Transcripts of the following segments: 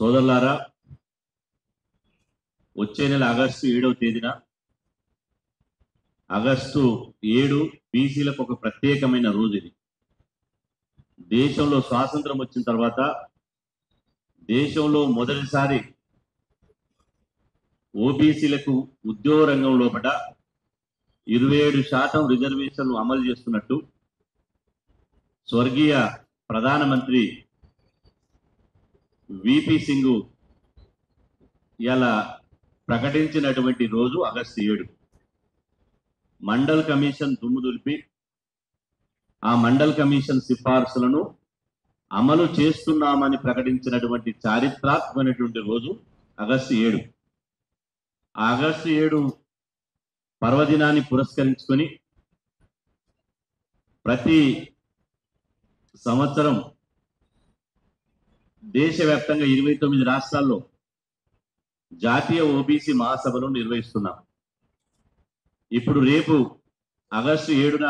సోదరులారా, వచ్చే నెల ఆగస్టు 7వ తేదీన ఆగస్టు 7 బీసీలకు ఒక ప్రత్యేకమైన రోజు. ఇది దేశంలో స్వాతంత్రం వచ్చిన తర్వాత దేశంలో మొదటిసారి ఓబీసీలకు ఉద్యోగ రంగం లోపల 27% రిజర్వేషన్లు అమలు చేస్తున్నట్టు స్వర్గీయ ప్రధానమంత్రి విపి సింగ్ ఇలా ప్రకటించినటువంటి రోజు ఆగస్టు 7. మండల్ కమిషన్ దుమ్ము దులిపి ఆ మండల్ కమిషన్ సిఫార్సులను అమలు చేస్తున్నామని ప్రకటించినటువంటి చారిత్రాత్మకమైనటువంటి రోజు ఆగస్టు 7. ఆగస్టు 7 పర్వదినాన్ని పురస్కరించుకొని ప్రతి సంవత్సరం దేశవ్యాప్తంగా 29 రాష్ట్రాల్లో జాతీయ ఓబీసీ మహాసభలు నిర్వహిస్తున్నాం. ఇప్పుడు రేపు ఆగస్టు 7న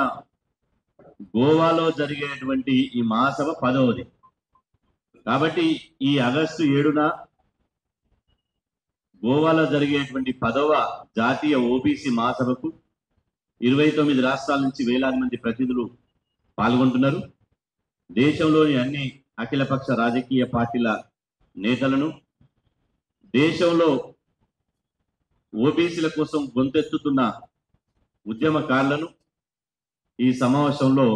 గోవాలో జరిగేటువంటి ఈ మహాసభ 10వది. కాబట్టి ఈ ఆగస్టు 7న గోవాలో జరిగేటువంటి 10వ జాతీయ ఓబీసీ మహాసభకు 29 రాష్ట్రాల నుంచి వేలాది మంది ప్రతినిధులు పాల్గొంటున్నారు. దేశంలోని అన్ని అఖిలపక్ష రాజకీయ పార్టీల నేతలను, దేశంలో ఓబీసీల కోసం గొంతెత్తుతున్న ఉద్యమకారులను ఈ సమావేశంలో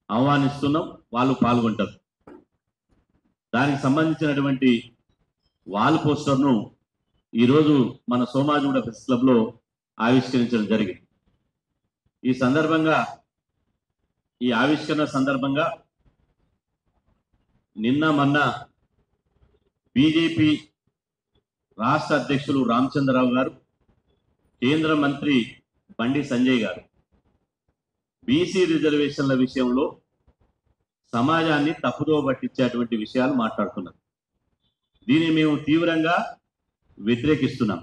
ఆహ్వానిస్తున్నాం. వాళ్ళు పాల్గొంటారు. దానికి సంబంధించినటువంటి వాల్ పోస్టర్ను ఈరోజు మన సోమాజిగూడ ప్రెస్ క్లబ్లో ఆవిష్కరించడం జరిగింది. ఈ ఆవిష్కరణ సందర్భంగా నిన్న మొన్న బీజేపీ రాష్ట్ర అధ్యక్షులు రామచంద్రరావు గారు, కేంద్ర మంత్రి బండి సంజయ్ గారు బీసీ రిజర్వేషన్ల విషయంలో సమాజాన్ని తప్పుదో పట్టించేటువంటి విషయాలు మాట్లాడుతున్నారు. దీన్ని మేము తీవ్రంగా వ్యతిరేకిస్తున్నాం.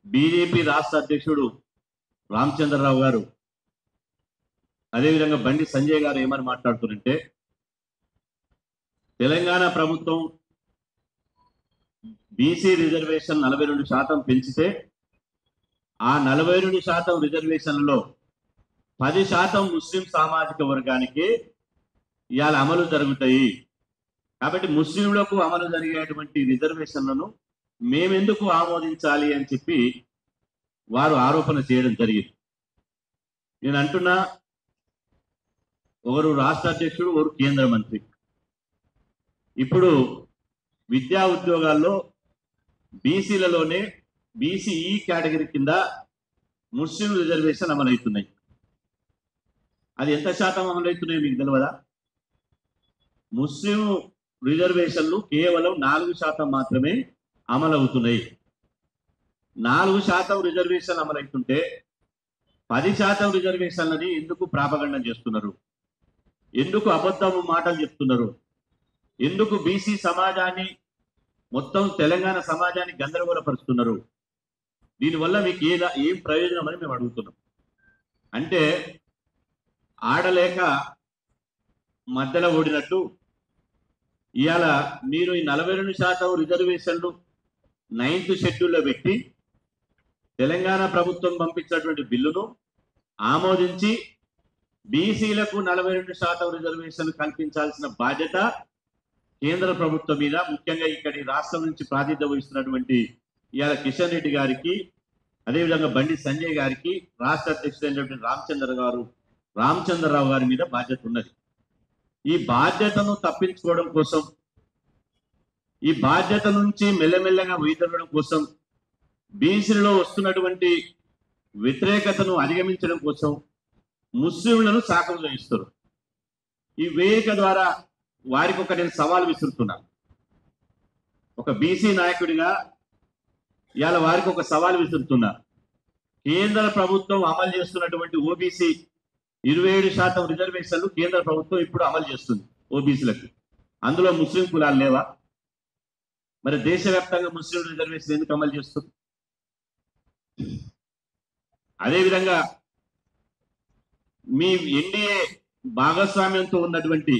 బీజేపీ రాష్ట్ర అధ్యక్షుడు రామచంద్రరావు గారు, అదేవిధంగా బండి సంజయ్ గారు ఏమని మాట్లాడుతున్నారంటే, తెలంగాణ ప్రభుత్వం బీసీ రిజర్వేషన్ 42% పెంచితే ఆ 42% రిజర్వేషన్లలో 10% ముస్లిం సామాజిక వర్గానికి ఇవాళ అమలు జరుగుతాయి. కాబట్టి ముస్లింలకు అమలు జరిగేటువంటి రిజర్వేషన్లను మేమెందుకు ఆమోదించాలి అని చెప్పి వారు ఆరోపణ చేయడం జరిగింది. నేను అంటున్నా, ఒకరు రాష్ట్ర అధ్యక్షుడు, ఒకరు కేంద్ర మంత్రి. ఇప్పుడు విద్యా ఉద్యోగాల్లో బీసీలలోనే బీసీఈ కేటగిరీ కింద ముస్లిం రిజర్వేషన్ అమలవుతున్నాయి. అది ఎంత శాతం అమలవుతున్నాయో మీకు తెలియదా? ముస్లిం రిజర్వేషన్లు కేవలం 4% మాత్రమే అమలవుతున్నాయి. 4% రిజర్వేషన్ అమలవుతుంటే 10% రిజర్వేషన్లని ఎందుకు ప్రాపగండం చేస్తున్నారు? ఎందుకు అబద్ధము మాటలు చెప్తున్నారు? ఎందుకు బీసీ సమాజాన్ని, మొత్తం తెలంగాణ సమాజాన్ని గందరగోళపరుస్తున్నారు? దీనివల్ల మీకు ఏం ప్రయోజనం అని మేము అడుగుతున్నాం. అంటే ఆడలేక మధ్యలో ఓడినట్టు ఇవాళ మీరు ఈ 42% రిజర్వేషన్లు 9th షెడ్యూల్లో పెట్టి తెలంగాణ ప్రభుత్వం పంపించినటువంటి బిల్లును ఆమోదించి బీసీలకు 42% రిజర్వేషన్లు కల్పించాల్సిన బాధ్యత కేంద్ర ప్రభుత్వం మీద, ముఖ్యంగా ఇక్కడి రాష్ట్రం నుంచి ప్రాతినిధ్యం వహిస్తున్నటువంటి ఇవాళ కిషన్ రెడ్డి గారికి, అదేవిధంగా బండి సంజయ్ గారికి, రాష్ట్ర అధ్యక్షుడైనటువంటి రామచంద్రరావు గారి మీద బాధ్యత ఉన్నది. ఈ బాధ్యతను తప్పించుకోవడం కోసం, ఈ బాధ్యత నుంచి మెల్లమెల్లగా వైదొలగడం కోసం, బీసీలలో వస్తున్నటువంటి వ్యతిరేకతను అధిగమించడం కోసం ముస్లింలను సాకం చేయిస్తారు. ఈ వేదిక ద్వారా వారికి నేను సవాల్ విసురుతున్నా. ఒక బీసీ నాయకుడిగా ఇవాళ వారికి ఒక సవాల్ విసురుతున్నా. కేంద్ర ప్రభుత్వం అమలు చేస్తున్నటువంటి ఓబీసీ 27% రిజర్వేషన్లు కేంద్ర ప్రభుత్వం ఇప్పుడు అమలు చేస్తుంది ఓబీసీలకు. అందులో ముస్లిం కులాలు లేవా? మరి దేశవ్యాప్తంగా ముస్లిం రిజర్వేషన్ ఎందుకు అమలు చేస్తుంది? అదేవిధంగా మీ ఎన్డీఏ భాగస్వామ్యంతో ఉన్నటువంటి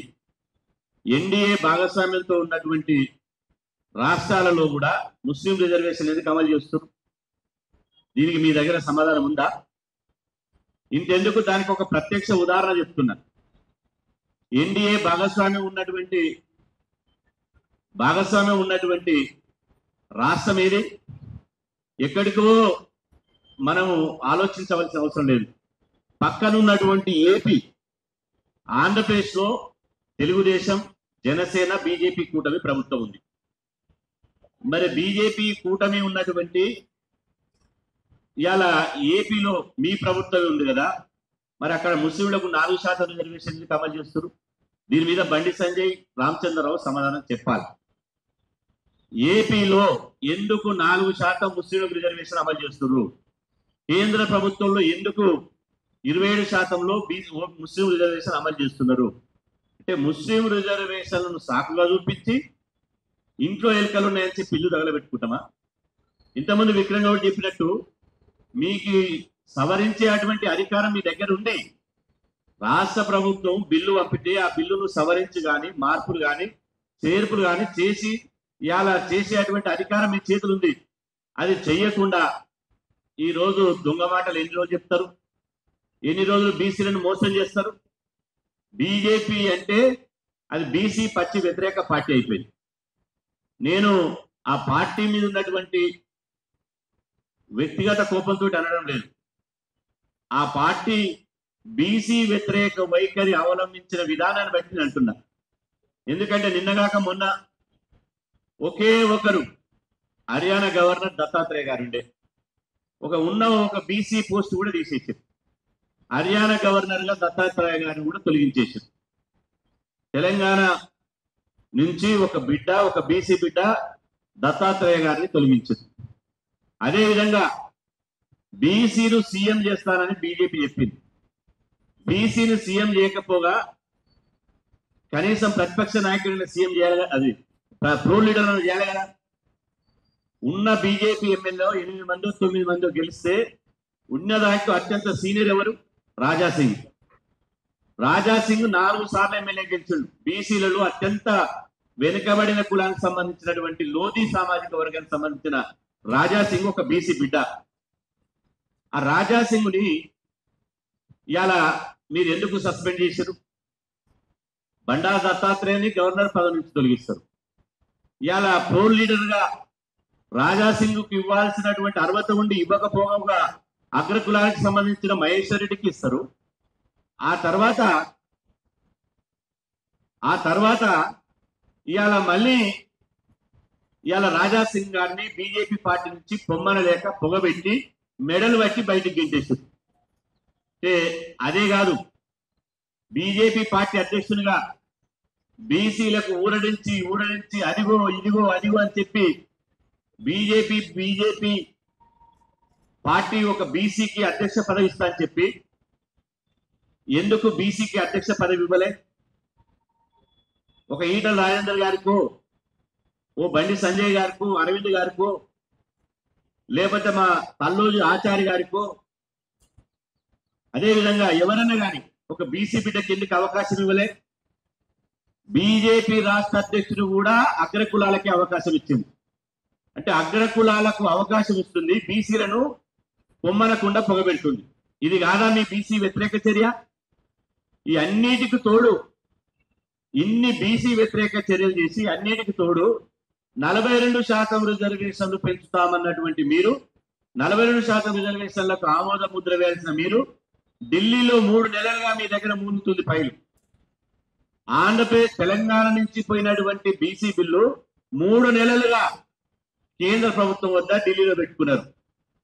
ఎన్డీఏ భాగస్వామ్యంతో ఉన్నటువంటి రాష్ట్రాలలో కూడా ముస్లిం రిజర్వేషన్ ఎందుకు అమలు చేస్తున్నారు? దీనికి మీ దగ్గర సమాధానం ఉందా? ఇంతెందుకు, దానికి ఒక ప్రత్యక్ష ఉదాహరణ చెప్తున్నా. ఎన్డీఏ భాగస్వామ్యం ఉన్నటువంటి రాష్ట్రం ఏది? ఎక్కడికో మనము ఆలోచించవలసిన అవసరం లేదు. పక్కనున్నటువంటి ఏపీ, ఆంధ్రప్రదేశ్లో తెలుగుదేశం, జనసేన, బీజేపీ కూటమి ప్రభుత్వం ఉంది. మరి బీజేపీ కూటమి ఉన్నటువంటి ఇవాళ ఏపీలో మీ ప్రభుత్వం ఉంది కదా, మరి అక్కడ ముస్లింలకు 4% రిజర్వేషన్ అమలు చేస్తారు. దీని మీద బండి సంజయ్, రామచంద్రరావు సమాధానం చెప్పాలి. ఏపీలో ఎందుకు 4% ముస్లింలకు రిజర్వేషన్ అమలు చేస్తున్నారు? కేంద్ర ప్రభుత్వంలో ఎందుకు 27%లో ముస్లిం రిజర్వేషన్ అమలు చేస్తున్నారు? అంటే ముస్లిం రిజర్వేషన్లను సాకుగా చూపించి ఇంట్లో ఎలుకలు ఉన్నాయని చెప్పి ఇల్లు తగలబెట్టుకుంటామా? ఇంతకుముందు విక్రమ్ గౌడ్ చెప్పినట్టు మీకు సవరించే అటువంటి అధికారం మీ దగ్గర ఉంది. రాష్ట్ర ప్రభుత్వం బిల్లు పంపితే ఆ బిల్లును సవరించి కానీ, మార్పులు కానీ, చేర్పులు కానీ చేసి ఇలా చేసేటువంటి అధికారం మీ చేతులు ఉంది. అది చెయ్యకుండా ఈ రోజు దొంగ మాటలు ఎన్ని రోజులు చెప్తారు? ఎన్ని రోజులు బీసీలను మోసం చేస్తారు? బీజేపీ అంటే అది బీసీ పచ్చి వ్యతిరేక పార్టీ అయిపోయింది. నేను ఆ పార్టీ మీద ఉన్నటువంటి వ్యక్తిగత కోపంతో అనడం లేదు. ఆ పార్టీ బీసీ వ్యతిరేక వైఖరి అవలంబించిన విధానాన్ని బట్టి నేను అంటున్నా. ఎందుకంటే నిన్నగాక మొన్న ఒకే ఒకరు హర్యానా గవర్నర్ దత్తాత్రేయ గారు ఉండే ఒక బీసీ పోస్ట్ కూడా తీసేసారు. హర్యానా గవర్నర్ గా దత్తాత్రేయ గారిని కూడా తొలగించేశారు. తెలంగాణ నుంచి ఒక బీసీ బిడ్డ దత్తాత్రేయ గారిని తొలగించారు. అదేవిధంగా బీసీను సీఎం చేస్తానని బీజేపీ చెప్పింది. బీసీని సీఎం చేయకపోగా కనీసం ప్రతిపక్ష నాయకుడిని సీఎం చేయాలి కదా, అది ప్రో లీడర్ చేయాలి కదా. ఉన్న బీజేపీ ఎమ్మెల్యే 8 మందో 9 మందో గెలిస్తే ఉన్న దాంట్లో అత్యంత సీనియర్ ఎవరు? రాజాసింగ్. రాజాసింగ్ 4 సార్లు ఎమ్మెల్యే గెలిచాడు. బీసీలలో అత్యంత వెనుకబడిన కులానికి సంబంధించినటువంటి లోధి సామాజిక వర్గానికి సంబంధించిన రాజాసింగ్ ఒక బీసీ బిడ్డ. ఆ రాజాసింగ్ని ఇవాళ మీరు ఎందుకు సస్పెండ్ చేశారు? బండారు దత్తాత్రేయని గవర్నర్ పదవి నుంచి తొలగిస్తారు. ఇవాళ ప్రో లీడర్ గా రాజాసింగ్కు ఇవ్వాల్సినటువంటి అర్హత ఉండి ఇవ్వకపోగా అగ్రకులానికి సంబంధించిన మహేశ్వర్ రెడ్డికి ఇస్తారు. ఆ తర్వాత ఇవాళ మళ్ళీ రాజాసింగ్ గారిని బీజేపీ పార్టీ నుంచి పొమ్మనలేక పొగబెట్టి మెడలు పట్టి బయటికి గెంటేశారు. అదే కాదు, బీజేపీ పార్టీ అధ్యక్షునిగా బీసీలకు ఊరడించి అదిగో ఇదిగో అని చెప్పి బీజేపీ పార్టీ ఒక బీసీకి అధ్యక్ష పదవి ఇస్తా అని చెప్పి ఎందుకు బీసీకి అధ్యక్ష పదవి ఇవ్వలే? ఒక ఈటల రాజేందర్ గారికో, ఓ బండి సంజయ్ గారికో, అరవింద్ గారికో, లేకపోతే మా తల్లూరి ఆచార్య గారికో, అదేవిధంగా ఎవరన్నా కానీ ఒక బీసీ బిడ్డకి ఎందుకు అవకాశం ఇవ్వలే? బీజేపీ రాష్ట్ర అధ్యక్షుడు కూడా అగ్రకులాలకి అవకాశం ఇచ్చింది. అంటే అగ్రకులాలకు అవకాశం ఇస్తుంది, బీసీలను పొమ్మనకుండా పొగబెడుతుంది. ఇది కాదా మీ బీసీ వ్యతిరేక చర్య? ఈ అన్నిటికి తోడు ఇన్ని బీసీ వ్యతిరేక చర్యలు చేసి అన్నిటికి తోడు 42% రిజర్వేషన్లు పెంచుతామన్నటువంటి మీరు, 42% రిజర్వేషన్లకు ఆమోద ముద్ర వేయాల్సిన మీరు ఢిల్లీలో 3 నెలలుగా మీ దగ్గర ముందుతుంది ఫైలు. ఆంధ్రప్రదేశ్ తెలంగాణ నుంచి పోయినటువంటి బీసీ బిల్లు 3 నెలలుగా కేంద్ర ప్రభుత్వం వద్ద ఢిల్లీలో పెట్టుకున్నారు.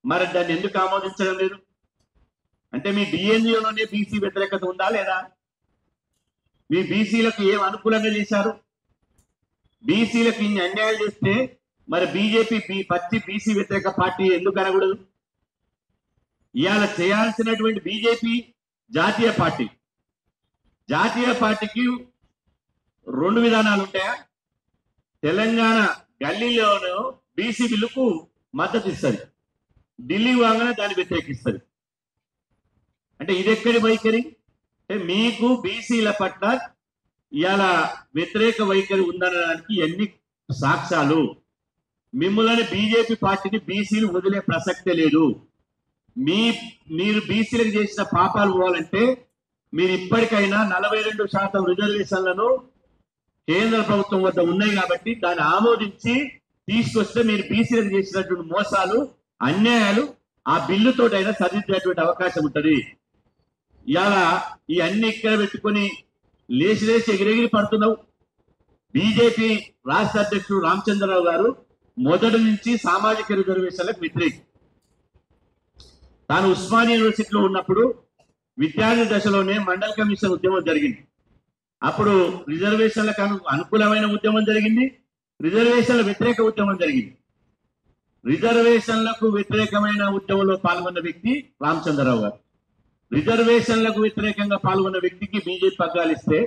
మరి దాన్ని ఎందుకు ఆమోదించడం లేదు? అంటే మీ డిఎన్ఏలోనే బీసీ వ్యతిరేకత ఉందా లేదా? మీ బీసీలకు ఏం అనుకూలంగా చేశారు? బీసీలకు ఇన్ని అన్యాయాలు చేస్తే మరి బీజేపీ పచ్చి బీసీ వ్యతిరేక పార్టీ ఎందుకు అనకూడదు? ఇవాళ చేయాల్సినటువంటి బీజేపీ జాతీయ పార్టీకి 2 విధానాలు ఉంటాయా? తెలంగాణ గల్లీలోనూ బీసీ బిల్లుకు మద్దతు ఇస్తుంది, ఢిల్లీ వాగానే దాన్ని వ్యతిరేకిస్తుంది. అంటే ఇది ఎక్కడి వైఖరి? అంటే మీకు బీసీల పట్ల ఇవాళ వ్యతిరేక వైఖరి ఉందనడానికి ఎన్ని సాక్ష్యాలు. మిమ్మల్ని బీజేపీ పార్టీని బీసీలు వదిలే ప్రసక్తే లేదు. మీరు బీసీలకు చేసిన పాపాలు పోవాలంటే మీరు ఇప్పటికైనా 42% రిజర్వేషన్లను కేంద్ర ప్రభుత్వం వద్ద ఉన్నాయి కాబట్టి దాన్ని ఆమోదించి తీసుకొస్తే మీరు బీసీలకు చేసినటువంటి మోసాలు, అన్యాయాలు ఆ బిల్లుతోటైనా సరిదిద్దేటువంటి అవకాశం ఉంటుంది. ఇవాళ ఈ అన్ని ఇక్కడ పెట్టుకుని లేచి ఎగిరెగిరి పడుతున్నావు. బీజేపీ రాష్ట్ర అధ్యక్షుడు రామచంద్రరావు గారు మొదటి నుంచి సామాజిక రిజర్వేషన్లకు వ్యతిరేకి. తాను ఉస్మానియా యూనివర్సిటీలో ఉన్నప్పుడు విద్యార్థి దశలోనే మండల్ కమిషన్ ఉద్యమం జరిగింది. అప్పుడు రిజర్వేషన్లకు అనుకూలమైన ఉద్యమం జరిగింది, రిజర్వేషన్ల వ్యతిరేక ఉద్యమం జరిగింది. రిజర్వేషన్లకు వ్యతిరేకమైన ఉద్యమంలో పాల్గొన్న వ్యక్తి రామచంద్రరావు గారు. రిజర్వేషన్లకు వ్యతిరేకంగా పాల్గొన్న వ్యక్తికి బీజేపీ పగ్గాలు ఇస్తే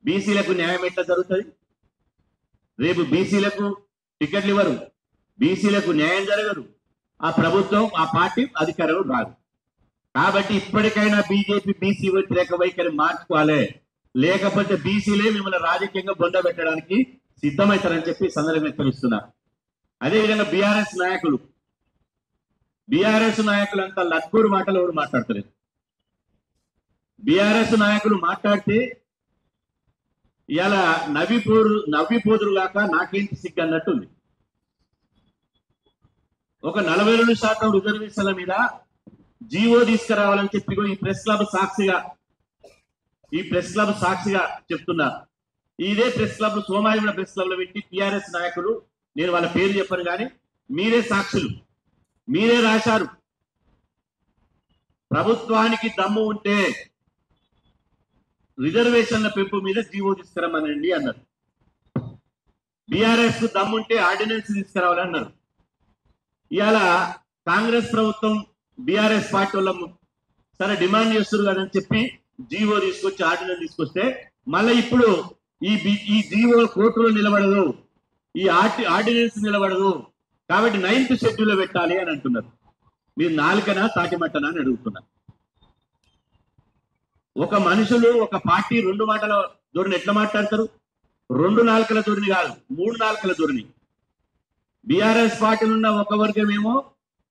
బీసీలకు న్యాయం ఎట్లా జరుగుతుంది? రేపు బీసీలకు టికెట్లు ఇవ్వరు, బీసీలకు న్యాయం జరగదు, ఆ ప్రభుత్వం ఆ పార్టీ అధికారంలో రాదు. కాబట్టి ఇప్పటికైనా బీజేపీ బీసీ వ్యతిరేక వైఖరి మార్చుకోవాలి, లేకపోతే బీసీలే మిమ్మల్ని రాజకీయంగా బొంద పెట్టడానికి సిద్ధమవుతారని చెప్పి సందర్భంగా తెలుస్తున్నారు. అదేవిధంగా బీఆర్ఎస్ నాయకులు అంతా లక్కూరు మాటలు ఎవరు మాట్లాడతలేదు. బీఆర్ఎస్ నాయకులు మాట్లాడితే ఇలా నవ్విపోదురు కాక నాకేంటి సిగ్గు అన్నట్టుంది. ఒక 42% రిజర్వేషన్ల మీద జీవో తీసుకురావాలని చెప్పి ఈ ప్రెస్ క్లబ్ సాక్షిగా చెప్తున్నారు. ఇదే press club Somajiguda press club లో పెట్టి టిఆర్ఎస్ నాయకులు, నేను వాళ్ళ పేరు చెప్పను కానీ మీరే సాక్షులు, మీరే రాశారు. ప్రభుత్వానికి దమ్ము ఉంటే రిజర్వేషన్ల పెంపు మీద జీవో తీసుకురమ్మనండి అన్నారు. బీఆర్ఎస్ కు దమ్ముంటే ఆర్డినెన్స్ తీసుకురావాలని అన్నారు. ఇవాళ కాంగ్రెస్ ప్రభుత్వం బీఆర్ఎస్ పార్టీ వాళ్ళము సరే డిమాండ్ చేస్తున్నారు కదని చెప్పి జీవో తీసుకొచ్చి ఆర్డినెన్స్ తీసుకొస్తే మళ్ళీ ఇప్పుడు ఈ జీవో కోర్టులో నిలబడదు, ఈ ఆర్డినెన్స్ నిలబడదు, కాబట్టి 9th షెడ్యూల్ పెట్టాలి అని అంటున్నారు. మీరు నాలుకనా తాటిమట్టనా అని అడుగుతున్నారు. ఒక మనుషులు ఒక పార్టీ 2 మాటల ధోరణి ఎట్లా మాట్లాడతారు? 2 నాలుకల ధోరణి కాదు, 3 నాలుకల ధోరణి. బీఆర్ఎస్ పార్టీలో ఉన్న ఒక వర్గం ఏమో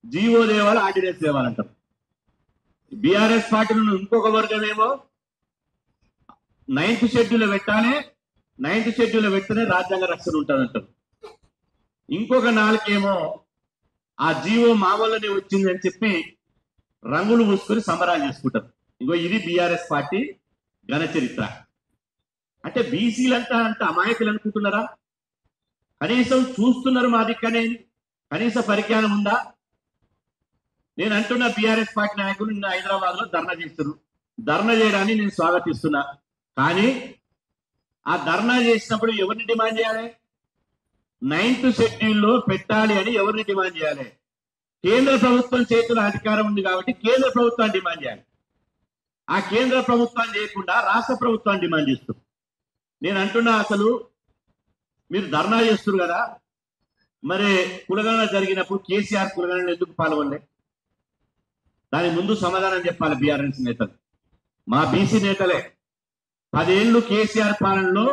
జీవో దేవాలి, ఆర్డినెన్స్ దేవాలంటారు. బీఆర్ఎస్ పార్టీలో ఉన్న ఇంకొక వర్గం ఏమో 9th షెడ్యూల్ పెట్టాలి, 9th షెడ్యూల్ పెడితేనే రాజ్యాంగ రక్షణ ఉంటుందంటారు. ఇంకొక నాలుకేమో ఆ జీవో మామూలునే వచ్చింది అని చెప్పి రంగులు పూసుకొని సంబరాలు చేసుకుంటారు. ఇంకో ఇది బీఆర్ఎస్ పార్టీ ఘన చరిత్ర. అంటే బీసీలంతా అంత అమాయకులు అనుకుంటున్నారా? కనీసం చూస్తున్నారు మా దిక్కనే, కనీస పరిజ్ఞానం ఉందా? నేను అంటున్నా బీఆర్ఎస్ పార్టీ నాయకులు నిన్న హైదరాబాద్ లో ధర్నా చేస్తారు. ధర్నా చేయడాన్ని నేను స్వాగతిస్తున్నా. కానీ ఆ ధర్నా చేసినప్పుడు ఎవరిని డిమాండ్ చేయాలి? 9th షెడ్యూల్లో పెట్టాలి అని ఎవరిని డిమాండ్ చేయాలి? కేంద్ర ప్రభుత్వం చేతుల అధికారం ఉంది కాబట్టి కేంద్ర ప్రభుత్వాన్ని డిమాండ్ చేయాలి. ఆ కేంద్ర ప్రభుత్వాన్ని చేయకుండా రాష్ట్ర ప్రభుత్వాన్ని డిమాండ్ చేస్తారు. నేను అంటున్నా, అసలు మీరు ధర్నా చేస్తున్నారు కదా, మరి కులగణన జరిగినప్పుడు కేసీఆర్ కులగణన ఎందుకు పాల్గొనలే? దాని ముందు సమాధానం చెప్పాలి బీఆర్ఎస్ నేతలు. మా బీసీ నేతలే 10 ఏళ్ళు కేసీఆర్ పాలనలో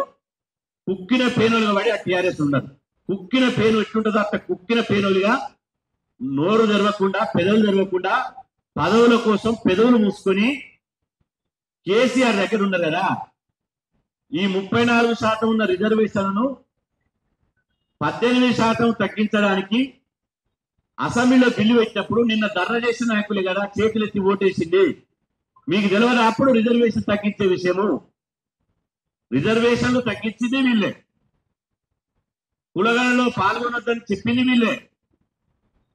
కుక్కిన పేనులుగా పడి ఆ టీఆర్ఎస్ ఉన్నారు. కుక్కిన పేను ఎట్లుంటుందో అట్లా కుక్కిన పేనులుగా నోరు తెరవకుండా, పెదవులు తెరవకుండా, పదవుల కోసం పెదవులు మూసుకొని కేసీఆర్ దగ్గర ఉన్నారు కదా. ఈ 34% ఉన్న రిజర్వేషన్లను 18% తగ్గించడానికి అసెంబ్లీలో బిల్లు పెట్టినప్పుడు నిన్న ధర్నా చేసిన నాయకులే కదా చేతులెత్తి ఓటేసింది. మీకు తెలియదు అప్పుడు రిజర్వేషన్ తగ్గించే విషయము? రిజర్వేషన్లు తగ్గించింది వీళ్ళే, కులగణనలో పాల్గొనొద్దని చెప్పింది వీళ్ళే.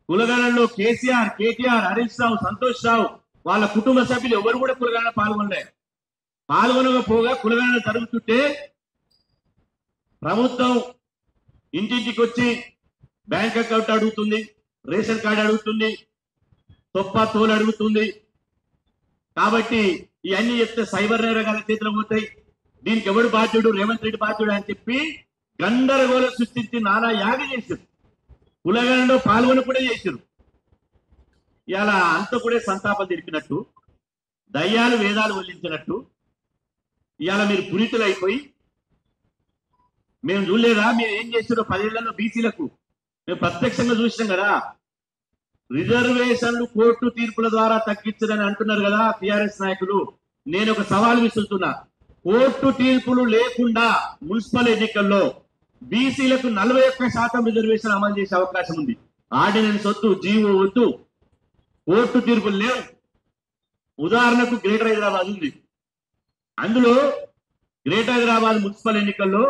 కులగణనలో కేసీఆర్, కేటీఆర్, హరీష్ రావు, సంతోష్ రావు వాళ్ళ కుటుంబ సభ్యులు ఎవరు కూడా కులగణన పాల్గొనలే. పాల్గొనకపోగా కులగణన జరుగుతుంటే ప్రభుత్వం ఇంటింటికి వచ్చి బ్యాంక్ అకౌంట్ అడుగుతుంది, రేషన్ కార్డు అడుగుతుంది, తోలు అడుగుతుంది. కాబట్టి ఇవన్నీ చెప్తే సైబర్ నేరగాల చేతిలో పోతాయి. దీనికి ఎవడు బాధ్యుడు? రేవంత్ రెడ్డి బాధ్యుడు అని చెప్పి గందరగోళం సృష్టించి నానా యాగి చేశారు. కులగణనలో పాల్గొని కూడా చేశారు. ఇలా అంత కూడా సంతాపం తెలిపినట్టు, దయ్యాలు వేదాలు వల్లించినట్టు ఇవాళ మీరు పునీతులు అయిపోయి మేము చూడలేదా మీరు ఏం చేస్తారో 10 ఏళ్లలో బీసీలకు మేము ప్రత్యక్షంగా చూసినాం కదా. రిజర్వేషన్లు కోర్టు తీర్పుల ద్వారా తగ్గించదని అంటున్నారు కదా టిఆర్ఎస్ నాయకులు. నేను ఒక సవాల్ విసురుతున్నా. కోర్టు తీర్పులు లేకుండా మున్సిపల్ ఎన్నికల్లో బీసీలకు 41% రిజర్వేషన్ అమలు చేసే అవకాశం ఉంది. ఆర్డినెన్స్ వద్దు, జీవో వద్దు, కోర్టు తీర్పులు లేవు. ఉదాహరణకు గ్రేటర్ హైదరాబాద్ ఉంది. అందులో గ్రేటర్ హైదరాబాద్ మున్సిపల్ ఎన్నికల్లో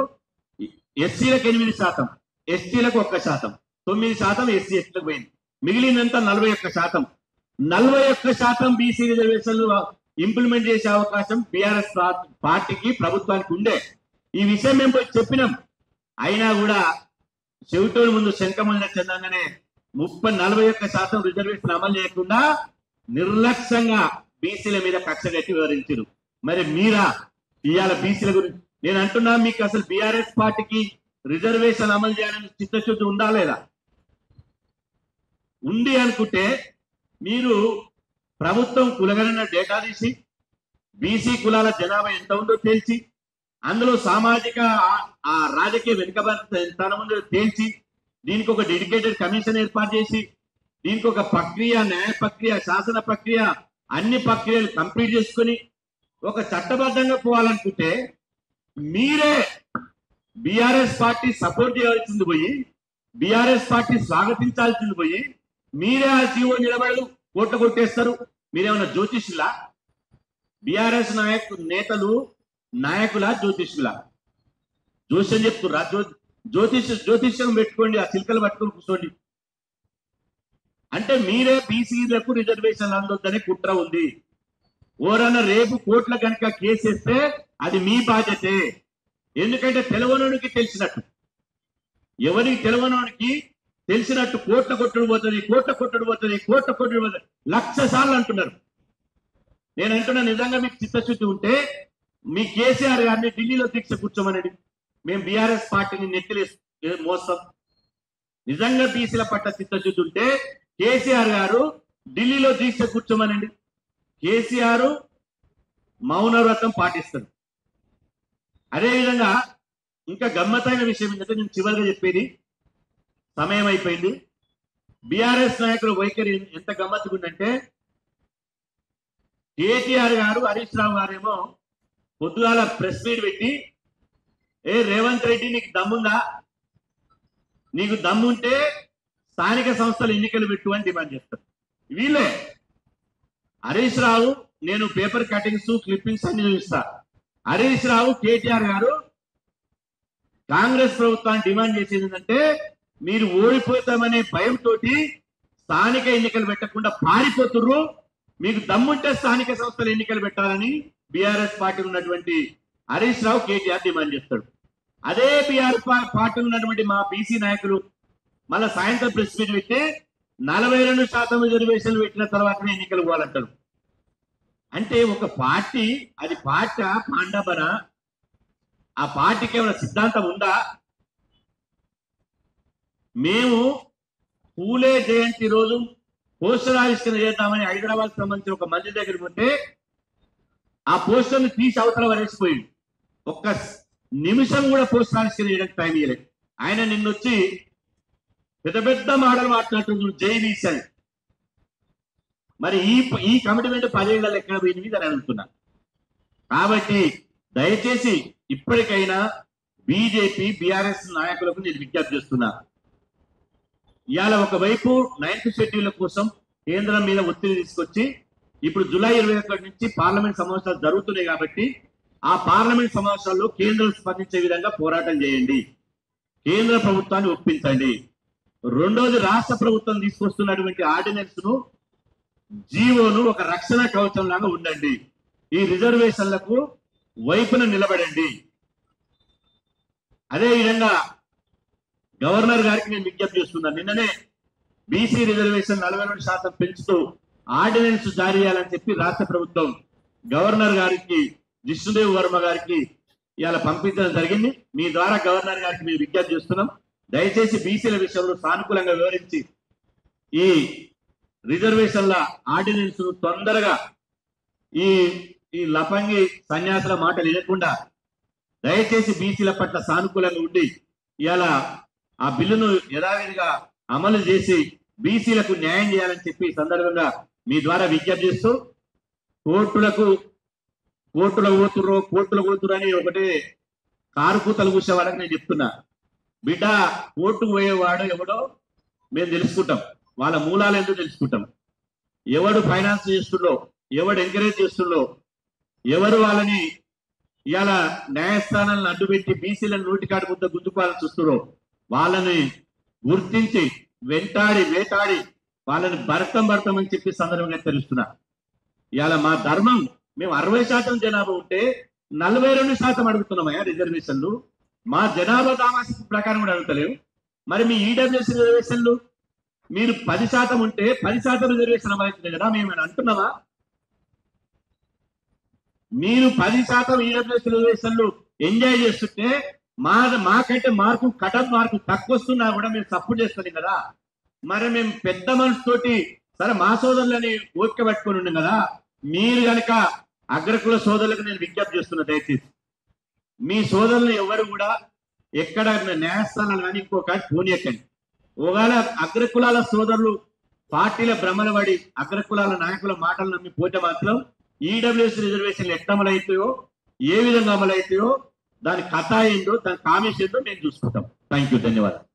ఎస్సీలకు 8%, ఎస్టీలకు 1%, 9% ఎస్సీ ఎస్టీలకు పోయింది. మిగిలినంతా 41%. 41% బీసీ రిజర్వేషన్లు ఇంప్లిమెంట్ చేసే అవకాశం బీఆర్ఎస్ పార్టీకి ప్రభుత్వానికి ఉండే. ఈ విషయం మేము పోయి చెప్పినాం. అయినా కూడా చెవిటోని ముందు శంఖముల చెందంగానే 41% రిజర్వేషన్ అమలు చేయకుండా నిర్లక్ష్యంగా బీసీల మీద కక్ష కట్టి వివరించారు. మరి మీరా ఇవాళ బీసీల గురించి నేను అంటున్నా, మీకు అసలు బీఆర్ఎస్ పార్టీకి రిజర్వేషన్ అమలు చేయాలని చిత్తశుద్ధి ఉందా లేదా? ఉంది అనుకుంటే మీరు ప్రభుత్వం కులగణన డేటా తీసి బీసీ కులాల జనాభా ఎంత ఉందో తేల్చి, అందులో సామాజిక రాజకీయ వెనుకబడిన ఉందో తేల్చి, దీనికి ఒక డెడికేటెడ్ కమిషన్ ఏర్పాటు చేసి, దీనికి ఒక ప్రక్రియ, న్యాయ ప్రక్రియ, శాసన ప్రక్రియ, అన్ని ప్రక్రియలు కంప్లీట్ చేసుకుని ఒక చట్టబద్ధంగా పోవాలనుకుంటే మీరే బీఆర్ఎస్ పార్టీ సపోర్ట్ చేయవలసింది పోయి, బీఆర్ఎస్ పార్టీ స్వాగతించాల్సింది పోయి, మీరే ఆ జీవో నిలబడలు కోట్ల కొట్టేస్తారు. మీరేమన్నా జ్యోతిష్యులా? బీఆర్ఎస్ నేతలు నాయకుల జ్యోతిష్యులా? జ్యోతిష్యం చెప్తుర్రా? జ్యోతిష్యం పెట్టుకోండి, ఆ చిలకలు పట్టుకొని కూర్చోండి. అంటే మీరే బీసీలకు రిజర్వేషన్ అందొద్దని కుట్ర ఉంది. ఓరన్నా రేపు కోట్ల కనుక కేసేస్తే అది మీ బాధ్యతే. ఎందుకంటే తెలవనోనికి తెలిసినట్టు, ఎవరికి తెలవనోనికి తెలిసినట్టు కోట్ల కొట్టుడు పోతుంది, కోట్ల కొట్టుడు పోతుంది, కోట్ల కొట్టుడు పోతుంది 1,00,000 సార్లు అంటున్నారు. నేను అంటున్నా, నిజంగా మీకు చిత్తశుద్ధి ఉంటే మీ కేసీఆర్ గారిని ఢిల్లీలో దీక్ష కూర్చోమనండి. మేము బీఆర్ఎస్ పార్టీని నెత్తిలే మోస్తాం. నిజంగా బీసీల పట్ల చిత్తశుద్ధి ఉంటే కేసీఆర్ గారు ఢిల్లీలో దీక్ష కూర్చోమనండి. కేసీఆర్ మౌనవ్రతం పాటిస్తారు. అదేవిధంగా ఇంకా గమ్మత్తైన విషయం ఏంటంటే, నేను చివరిగా చెప్పేది, సమయం అయిపోయింది. బీఆర్ఎస్ నాయకుల వైఖరి ఎంత గమ్మత్తుగా ఉందంటే, కేటీఆర్ గారు, హరీష్ రావు గారేమో పొద్దుగాల ప్రెస్ మీట్ పెట్టి, రేవంత్ రెడ్డి నీకు దమ్ముందా, నీకు దమ్ముంటే స్థానిక సంస్థల ఎన్నికలు పెట్టు అని డిమాండ్ చేస్తారు. వీళ్ళే హరీష్ రావు, నేను పేపర్ కటింగ్స్ క్లిప్పింగ్స్ అన్ని చూపిస్తా. హరీష్ రావు, కేటీఆర్ గారు కాంగ్రెస్ ప్రభుత్వాన్ని డిమాండ్ చేసేది ఏంటంటే, మీరు ఓడిపోతామనే భయంతో స్థానిక ఎన్నికలు పెట్టకుండా పారిపోతుర్రు. మీకు దమ్ముంటే స్థానిక సంస్థల ఎన్నికలు పెట్టాలని బీఆర్ఎస్ పార్టీ ఉన్నటువంటి హరీష్ రావు, కేటీఆర్ డిమాండ్ చేస్తాడు. అదే బీఆర్ఎస్ పార్టీ ఉన్నటువంటి మా బీసీ నాయకులు మళ్ళా సాయంత్రం ప్రెస్ మీట్ పెట్టి 42% రిజర్వేషన్లు పెట్టిన తర్వాతనే ఎన్నికలు పోవాలంటారు. అంటే ఒక పార్టీ, అది పార్టీ పాండబన, ఆ పార్టీకి ఏమైనా సిద్ధాంతం ఉందా? మేము పూలే జయంతి రోజు పోస్టర్ ఆవిష్కరణ చేద్దామని హైదరాబాద్ సంబంధించిన ఒక మంది దగ్గరికి పోతే ఆ పోస్టర్ ని తీసి అవతల వరేసిపోయింది. ఒక్క నిమిషం కూడా పోస్టర్ ఆవిష్కరణ చేయడానికి టైం ఇవ్వలేదు. ఆయన నిన్నొచ్చి పెద్ద పెద్ద మాటలు మాట్లాడుతుంది, జై బీసీ అని. మరి ఈ కమిట్మెంట్ 10 ఏళ్లలో ఎక్కడ పోయింది అని అనుకున్నాను. కాబట్టి దయచేసి ఇప్పటికైనా బీజేపీ, బీఆర్ఎస్ నాయకులకు నేను విజ్ఞప్తి చేస్తున్నా. ఇవాళ ఒకవైపు 9th షెడ్యూల్ కోసం కేంద్రం మీద ఒత్తిడి తీసుకొచ్చి, ఇప్పుడు జూలై 21 నుంచి పార్లమెంట్ సమావేశాలు జరుగుతున్నాయి కాబట్టి ఆ పార్లమెంట్ సమావేశాల్లో కేంద్రం స్పందించే విధంగా పోరాటం చేయండి, కేంద్ర ప్రభుత్వాన్ని ఒప్పించండి. రెండోది, రాష్ట్ర ప్రభుత్వం తీసుకొస్తున్నటువంటి ఆర్డినెన్స్ ను, జీవోను ఒక రక్షణ కవచం లాగా ఉండండి. ఈ రిజర్వేషన్లకు వైపున నిలబడండి. అదేవిధంగా గవర్నర్ గారికి నేను విజ్ఞప్తి చేస్తున్నాను. నిన్ననే బీసీ రిజర్వేషన్ 42% పెంచుతూ ఆర్డినెన్స్ జారీ చేయాలని చెప్పి రాష్ట్ర ప్రభుత్వం గవర్నర్ గారికి, జిష్ణుదేవ్ వర్మ గారికి ఇవాళ పంపించడం జరిగింది. మీ ద్వారా గవర్నర్ గారికి మేము విజ్ఞప్తి చేస్తున్నాం. దయచేసి బీసీల విషయంలో సానుకూలంగా వివరించి ఈ రిజర్వేషన్ల ఆర్డినెన్స్ ను తొందరగా ఈ ఈ లపంగి సన్యాసుల మాటలు వినకుండా దయచేసి బీసీల పట్ల సానుకూలంగా ఉండి ఇవాళ ఆ బిల్లును యథావిధిగా అమలు చేసి బీసీలకు న్యాయం చేయాలని చెప్పి ఈ సందర్భంగా మీ ద్వారా విజ్ఞప్తి చేస్తూ కోర్టులకు పోతుర్రు అని ఒకటే కారుకూతలు కూసే వాళ్ళకి నేను చెప్తున్నా, బిడ్డ కోర్టుకు పోయేవాడు ఎవడో మేము తెలుసుకుంటాం, వాళ్ళ మూలాలు ఏంటో తెలుసుకుంటాం, ఎవడు ఫైనాన్స్ చేస్తుండో, ఎవడు ఎంకరేజ్ చేస్తుండో, ఎవరు వాళ్ళని ఇవాళ న్యాయస్థానాలను అడ్డుపెట్టి బీసీలను నోటికాడు ముద్ద గుద్దుకోవాలని చూస్తున్నారో వాళ్ళని గుర్తించి వేటాడి వాళ్ళని భరతం అని చెప్పి సందర్భంగా తెలుస్తున్నా. ఇవాళ మా ధర్మం మేము 60% జనాభా ఉంటే 42% అడుగుతున్నామయ్యా రిజర్వేషన్లు. మా జనాభా దామాసి ప్రకారం కూడా అడుగుతలేము. మరి మీ ఈడబ్ల్యూఎస్ రిజర్వేషన్లు మీరు 10% ఉంటే 10% రిజర్వేషన్ అమలవుతుంది కదా, మేము అంటున్నామా? మీరు 10% ఈడబ్ల్యూఎస్ రిజర్వేషన్లు ఎంజాయ్ చేస్తుంటే మాకంటే కటప్ మార్కు తక్కువ వస్తున్నా కూడా మేము సపోర్ట్ చేస్తున్నాం కదా. మరి మేము పెద్ద మనసుతోటి సరే మా సోదరులని ఓపిక పట్టుకొని ఉన్నాం కదా. మీరు కనుక అగ్రకుల సోదరులకు నేను విజ్ఞప్తి చేస్తున్నా, దయచేసి మీ సోదరులు ఎవరు కూడా ఎక్కడ న్యాయస్థానాలు కానీ ఇంకొక పోనీయకండి. ఒకవేళ అగ్రకులాల సోదరులు పార్టీల భ్రమణ పడి అగ్రకులాల నాయకుల మాటలు నమ్మి పోతే మాత్రం ఈడబ్ల్యూఎస్ రిజర్వేషన్లు ఎట్లా అమలవుతాయో, ఏ విధంగా అమలవుతాయో, దాని కథ ఏందో, దాని కామేష్ ఏందో మేము చూసుకుంటాం. థ్యాంక్ యూ, ధన్యవాదాలు.